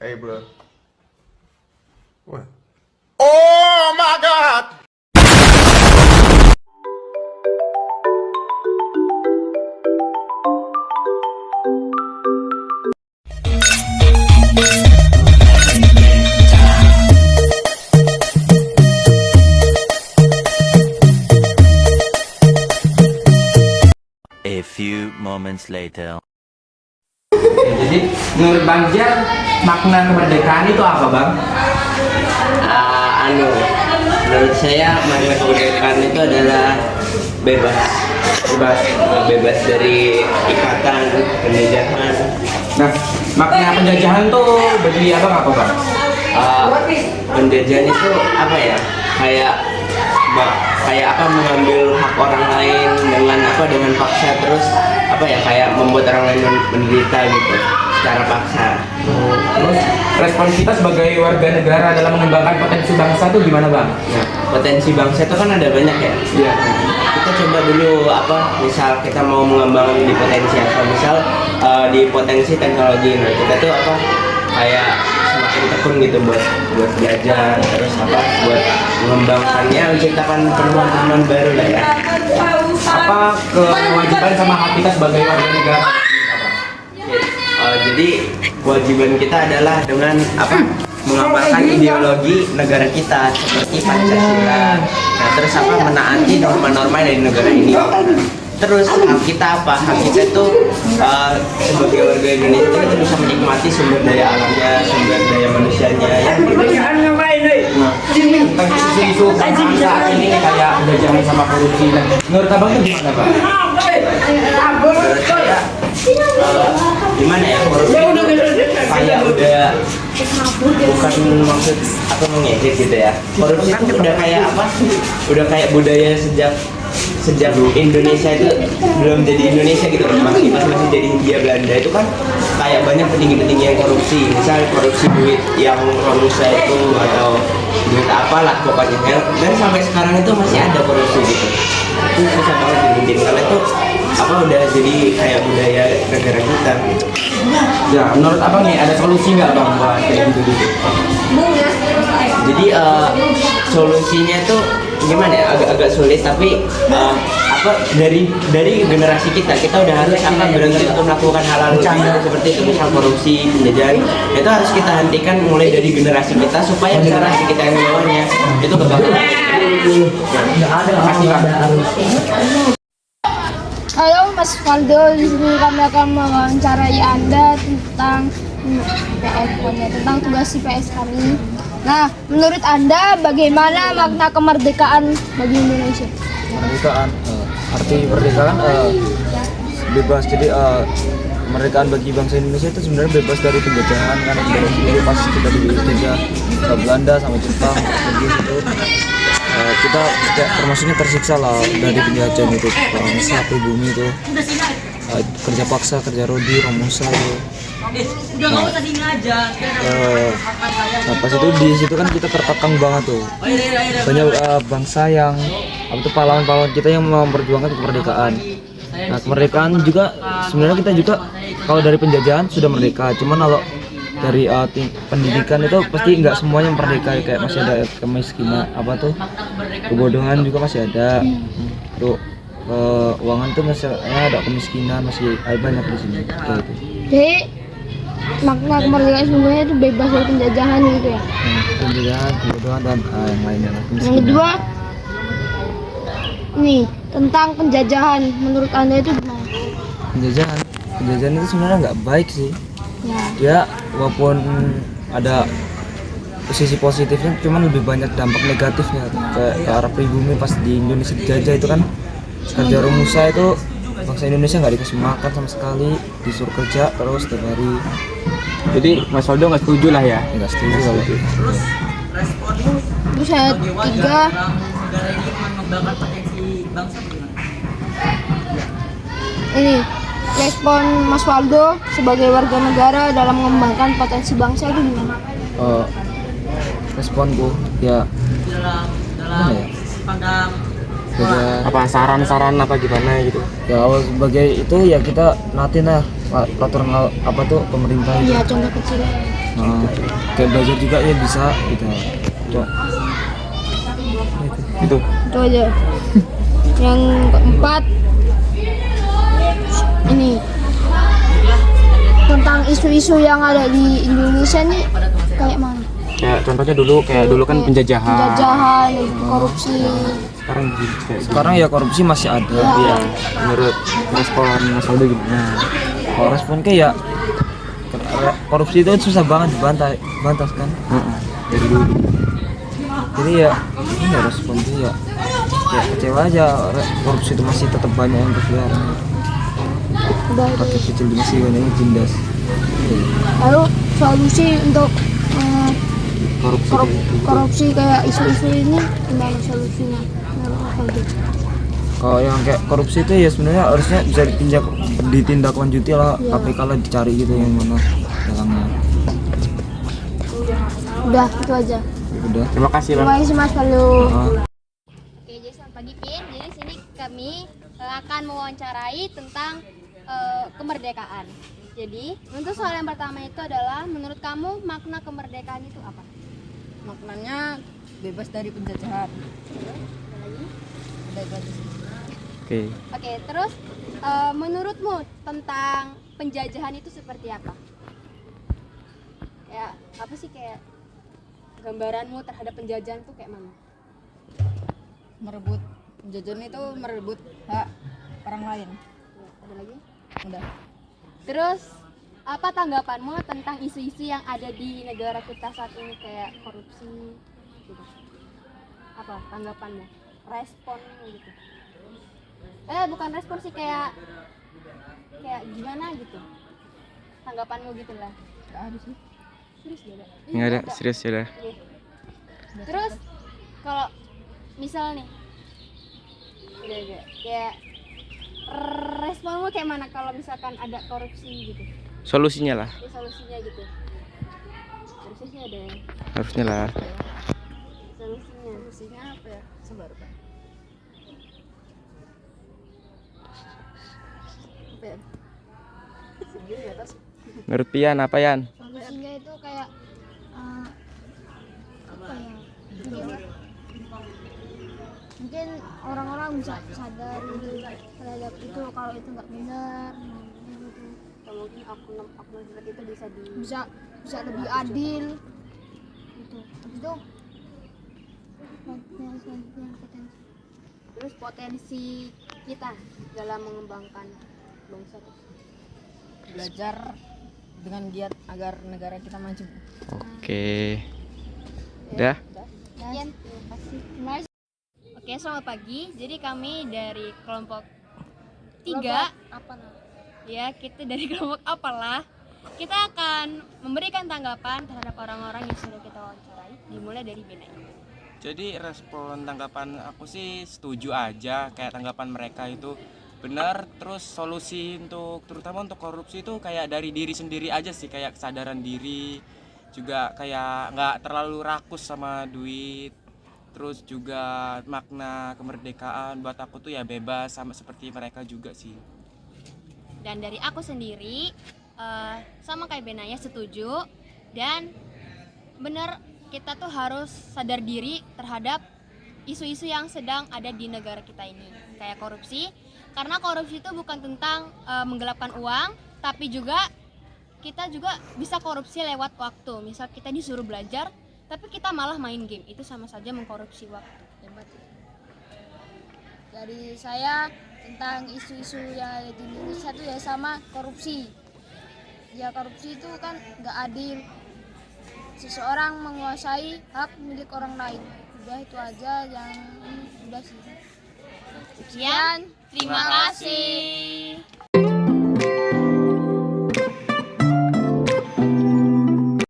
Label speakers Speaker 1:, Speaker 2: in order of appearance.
Speaker 1: Hey, bro. What? Oh my God!
Speaker 2: A few moments later.
Speaker 3: Jadi menurut Bang Jar, makna kemerdekaan itu apa, Bang?
Speaker 4: Menurut saya makna kemerdekaan itu adalah bebas bebas dari ikatan penjajahan.
Speaker 3: Nah, makna penjajahan tuh bagi Abang apa, Bang?
Speaker 4: Penjajahan itu apa ya, kayak apa, mengambil hak orang lain dengan paksa, terus apa ya, kayak membuat orang lain menderita gitu secara paksa.
Speaker 3: Terus respon kita sebagai warga negara dalam mengembangkan potensi bangsa tuh gimana, Bang?
Speaker 4: Nah, potensi bangsa itu kan ada banyak ya.
Speaker 3: Iya.
Speaker 4: Kita coba dulu misal kita mau mengembangkan di potensi apa, misal di potensi teknologi. Nah, kita tuh kayak semakin tekun gitu buat belajar, terus buat mengembangkannya, menciptakan penemuan-penemuan baru lah ya.
Speaker 3: Apa kewajiban sama hak kita sebagai warga negara?
Speaker 4: Jadi kewajiban kita adalah dengan mengamalkan ideologi negara kita seperti Pancasila. Nah, terus menaati norma-norma dari negara ini. Terus hak kita apa? Hak kita itu sebagai warga Indonesia kita bisa menikmati sumber daya alamnya, sumber daya manusianya ya.
Speaker 3: Nah, tentang isu-isu kebangsaan saat ini kayak penjajahan sama korupsi. Nah, menurut Abang tuh gimana, Bang?
Speaker 4: Menurut saya gimana ya, korupsi kayak udah bukan maksud mengejek gitu ya. Korupsi itu udah kayak budaya sejak Indonesia itu belum jadi Indonesia gitu loh. Masih jadi Hindia Belanda itu kan kayak banyak petinggi-petinggi yang korupsi, misal korupsi duit yang Romusa itu atau duit apalah pokoknya, dan sampai sekarang itu masih ada korupsi gitu. Itu susah banget dibikin karena itu udah jadi kayak budaya negara kita gitu.
Speaker 3: Ya, menurut Abang nih ada solusi nggak, Bang, buat kayak gitu?
Speaker 4: Jadi solusinya tuh gimana ya, agak sulit, tapi dari generasi kita udah harus berhenti untuk melakukan hal-hal seperti itu, misal korupsi, penjajahan, itu harus kita hentikan mulai dari generasi kita supaya generasi kita yang bawahnya itu kebanggaan.
Speaker 5: Halo Mas Valdo, di sini kami akan mewawancarai Anda tentang tentang tugas IPS kami. Nah, menurut Anda bagaimana makna kemerdekaan bagi Indonesia?
Speaker 6: Kemerdekaan, arti kemerdekaan bebas. Jadi kemerdekaan bagi bangsa Indonesia itu sebenarnya bebas dari penjajahan, karena dulu pas kita dijajah sama Belanda sama Jepang, jadi itu kita kayak termasuknya tersiksa lah dari penjajahan itu, bangsa pribumi itu, kerja paksa, kerja rodi, Romusa itu. Nah, pas itu di situ kan kita terkekang banget tuh, banyak bangsa yang pahlawan-pahlawan kita yang memperjuangkan kemerdekaan. Nah, kemerdekaan juga sebenarnya kita juga kalau dari penjajahan sudah merdeka, cuman kalau dari pendidikan itu pasti nggak semuanya merdeka, kayak masih ada kemiskinan, kebodohan juga masih ada. Tuh keuangan tuh masih ada kemiskinan, masih banyak di sini kayak gitu.
Speaker 5: Jadi makna kemerdekaan sebenarnya itu bebas dari penjajahan gitu ya.
Speaker 6: Penjajahan, kebodohan, dan yang lainnya.
Speaker 5: Yang kedua, nih tentang penjajahan, menurut Anda itu gimana?
Speaker 6: Penjajahan itu sebenarnya nggak baik sih. Ya, walaupun ada sisi positifnya, cuman lebih banyak dampak negatifnya ke arah pribumi. Pas di Indonesia dijajah itu kan kerja Romusa itu bangsa Indonesia nggak dikasih makan sama sekali, disuruh kerja terus setiap hari.
Speaker 3: Jadi Mas Valdo nggak setuju lah ya?
Speaker 6: Nggak setuju kalau itu.
Speaker 5: Terus yang ketiga, ini respon Mas Valdo sebagai warga negara dalam mengembangkan potensi bangsa itu gimana?
Speaker 6: Responku ya gimana ya?
Speaker 3: Apa saran-saran apa gimana gitu?
Speaker 6: Ya awal sebagai itu ya kita natin lah peraturan pemerintah itu.
Speaker 5: Iya, contoh kecil.
Speaker 6: Nah, kayak belajar juga ya bisa gitu. Cok. Itu.
Speaker 5: Itu aja. Yang keempat ini tentang isu-isu yang ada di Indonesia nih kayak mana?
Speaker 3: Kayak contohnya dulu kan penjajahan.
Speaker 5: Penjajahan, korupsi.
Speaker 6: Sekarang ya korupsi masih ada.
Speaker 3: Iya. Menurut respon Mas Aldo gimana?
Speaker 6: Kalau respon kayak korupsi itu susah banget dibantah kan.
Speaker 3: Dari dulu.
Speaker 6: Jadi ya ini respon tuh ya kecewa aja, korupsi itu masih tetap banyak yang berkeliaran.
Speaker 5: Udah
Speaker 6: Rakyat kecil masih banyak yang tindas.
Speaker 5: lalu solusi untuk
Speaker 3: Korupsi.
Speaker 5: korupsi kayak isu-isu ini gimana solusinya menurut Mas Aldo?
Speaker 6: Kalau yang kayak korupsi itu ya sebenarnya harusnya bisa ditindaklanjuti lah, KPK lah dicari gitu yang mana dalangnya.
Speaker 5: Udah itu aja.
Speaker 6: Udah.
Speaker 3: Terima kasih Bang.
Speaker 5: Terima kasih Mas Aldo.
Speaker 7: Oke, jadi selamat pagi Pin. Jadi di sini kami akan mewawancarai tentang kemerdekaan. Jadi, untuk soal yang pertama itu adalah menurut kamu makna kemerdekaan itu apa?
Speaker 8: Maknanya bebas dari penjajahan.
Speaker 7: Ada lagi?
Speaker 8: Udah itu aja sih.
Speaker 3: Oke.
Speaker 7: Oke, terus menurutmu tentang penjajahan itu seperti apa? Ya, apa sih kayak gambaranmu terhadap penjajahan itu kayak mana?
Speaker 8: Merebut penjajahan itu merebut hak orang lain.
Speaker 7: Ya, ada lagi?
Speaker 8: Udah.
Speaker 7: Terus apa tanggapanmu tentang isu-isu yang ada di negara kita saat ini kayak korupsi gitu? Apa tanggapanmu? Responmu gitu? Bukan respon sih, kayak gimana gitu? Tanggapanmu gitu lah.
Speaker 8: Gak ada sih.
Speaker 7: Serius gak ada?
Speaker 3: Nggak ada, serius ya dah.
Speaker 7: Oke. Terus kalau misal nih, udah kayak responmu kayak mana kalau misalkan ada korupsi gitu?
Speaker 3: Solusinya lah.
Speaker 7: Ya, solusinya gitu. Harusnya sih ada yang
Speaker 3: Harusnya lah.
Speaker 7: solusinya.
Speaker 8: Solusinya apa ya? Sebar Pak. Apa ya? Segini di atas.
Speaker 3: Menurut Pian apa Yan?
Speaker 5: Solusinya itu kayak apa ya? Mungkin orang-orang bisa sadar gitu terhadap itu, kalau itu nggak benar, gitu.
Speaker 7: Atau mungkin oknum seperti itu
Speaker 5: bisa lebih adil gitu. Habis itu potensi.
Speaker 7: terus potensi kita dalam mengembangkan bangsa.
Speaker 8: Belajar dengan giat agar negara kita maju.
Speaker 3: Oke. Udah?
Speaker 7: Sekian, terima kasih. Oke, selamat pagi. Jadi kami dari kelompok 3
Speaker 5: Apa nah?
Speaker 7: ya, kita dari kelompok apalah. Kita akan memberikan tanggapan terhadap orang-orang yang sudah kita wawancarai, dimulai dari Benai.
Speaker 4: Jadi respon tanggapan aku sih setuju aja, kayak tanggapan mereka itu benar. Terus solusi untuk terutama untuk korupsi itu kayak dari diri sendiri aja sih, kayak kesadaran diri, juga kayak nggak terlalu rakus sama duit. Terus juga makna kemerdekaan buat aku tuh ya bebas, sama seperti mereka juga sih.
Speaker 7: Dan dari aku sendiri sama kayak Benaya, setuju. Dan benar, kita tuh harus sadar diri terhadap isu-isu yang sedang ada di negara kita ini, kayak korupsi. Karena korupsi itu bukan tentang menggelapkan uang, tapi juga kita juga bisa korupsi lewat waktu. Misal kita disuruh belajar, tapi kita malah main game, itu sama saja mengkorupsi waktu.
Speaker 5: Dari saya tentang isu-isu yang ada di Indonesia itu ya sama korupsi. Ya korupsi itu kan nggak adil. Seseorang menguasai hak milik orang lain. Udah itu aja yang udah sih.
Speaker 7: Sekian, terima kasih.